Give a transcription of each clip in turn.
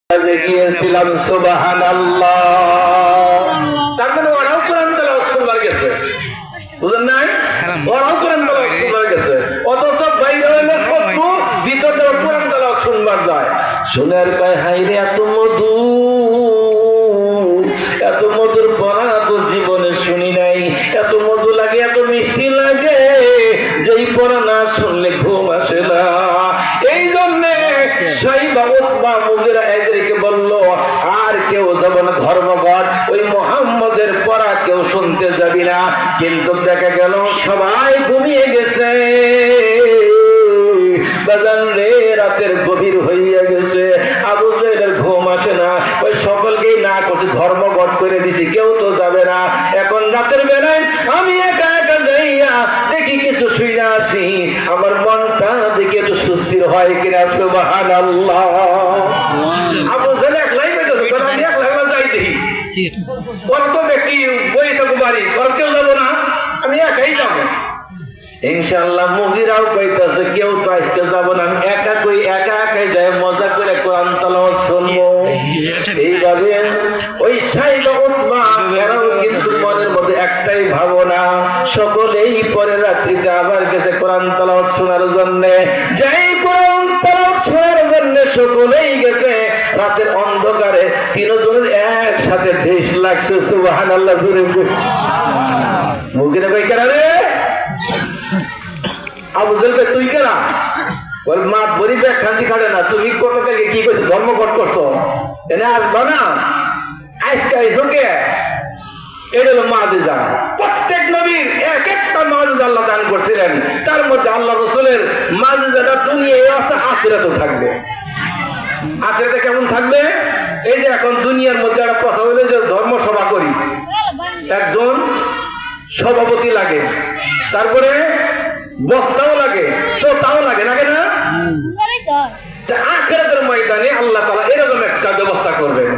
গিয়েছিলাম সুবহানাল্লাহ। তার মানে ওরাও কোরআন তেলাওয়াত শুনবার গেছে, বুঝেন নাই? ওরাও কোরআন তেলাওয়াত শুনবার গেছে, অথচ বাইরে হইলে শত্রু, ভিতরে কোরআন তেলাওয়াত শুনবার যায়। শুনের কয় হাই রে, এত মধু, এত মধুর পড়া তো জীবনে শুনি নাই। এত মধু লাগে, এত মিষ্টি লাগে, যেই পড়া না শুনলে ঘুম আসে না। এই জন্যে সাইবা উতবা মুগিরা এদেরকে বলল, আর কেউ যাব না ধর্মঘট, ওই মুহাম্মদের পড়া কেউ শুনতে যাবি না। কিন্তু দেখা গেল সবাই ঘুমিয়ে গেছে। বাজান রে, রাতের গভীর হইয়া গেছে, আবু জাহেলের ঘুম আসে না। ওই সকলকেই না করছে, ধর্মঘট করে দিছি, কেউ তো যাবে না। এখন রাতের বেলায় আমি একা একা যাইয়া দেখি কিছু শুইয়া আসি, আমার মনটা দেখে একটু সুস্থির হয় কিনা। সুবহানাল্লাহ। আবু জাহেল একলাই পেতেছে, আমি একলাই যাই দেখি, ওরা তো ব্যক্তি বই থাকবো বাড়ি, ওরা কেউ যাবো না, আমি একাই যাবো। ইনশাআল্লাহ মুগিরাও কইতাছে, কেউ তো আজকে যাব না, আমি একা কই, একা একাই যাই মজা করে কোরআন তেলাওয়াত শুনবো। এইভাবে ওই সাইবা উতবা এরাও কিন্তু মনের মধ্যে একটাই ভাবনা, সকলেই পরে রাত্রিতে আবার গেছে কোরআন তেলাওয়াত শোনার জন্য। যেই কোরআন তেলাওয়াত শোনার জন্য সকলেই গেছে, রাতের অন্ধকারে তিনজনের একসাথে ঠেস লাগছে। সুবহানাল্লাহ। মুগিরা কই কেন রে? আবু জাহেল তুই কেনা বল, মা বড়ি ব্যাগ খান্তি খাড়ে না, তুমি কতকালকে কি করছো, ধর্মঘট করছো, এনে আসবা না, আজকে আইসো কে? এটা হলো মুআজিজা। প্রত্যেক নবীর এক একটা মুআজিজা আল্লাহ দান করছিলেন, তার মধ্যে আল্লাহ রাসূলের মুআজিজাটা দুনিয়ায় আছে, আখিরাতেও থাকবে। আখিরাতে কেমন থাকবে? এই যে এখন দুনিয়ার মধ্যে একটা কথা হইলো যে ধর্ম সভা করি, একজন সভাপতি লাগে, তারপরে বক্তাও লাগে, শ্রোতাও লাগে, নাকি না? আখিরাতের ময়দানে আল্লাহ তাআলা এরকম একটা ব্যবস্থা করবেন।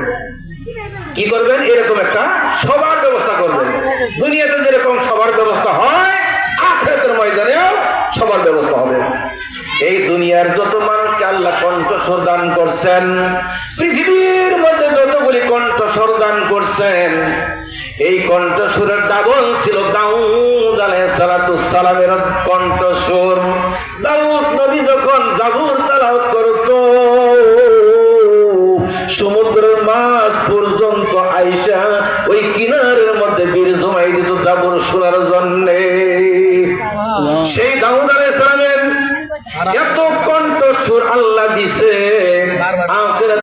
কি করবেন? এরকম একটা সবার ব্যবস্থা করবেন। দুনিয়াতে যেরকম সবার ব্যবস্থা হয়, আখিরাতের ময়দানেও সবার ব্যবস্থা হবে। এই দুনিয়ার যত মানুষকে আল্লাহ কণ্ঠস্বর দান করছেন, পৃথিবীর মধ্যে যতগুলি কণ্ঠস্বর দান করছেন, এই কণ্ঠস্বরের ডাবল ছিল দাউদ আলাইহিস সালামের কণ্ঠস্বর। দাউদ নবী যখন জাবুর তেলাওয়াত করত, সমুদ্রের মাছ পর্যন্ত আইসা ওই কিনারের মধ্যে বীর জমাই দিত জাবুর শোনার জন্য। সেই দাউদ আলাইহিস সালামের এত কণ্ঠস্বর আল্লাহ দিছে।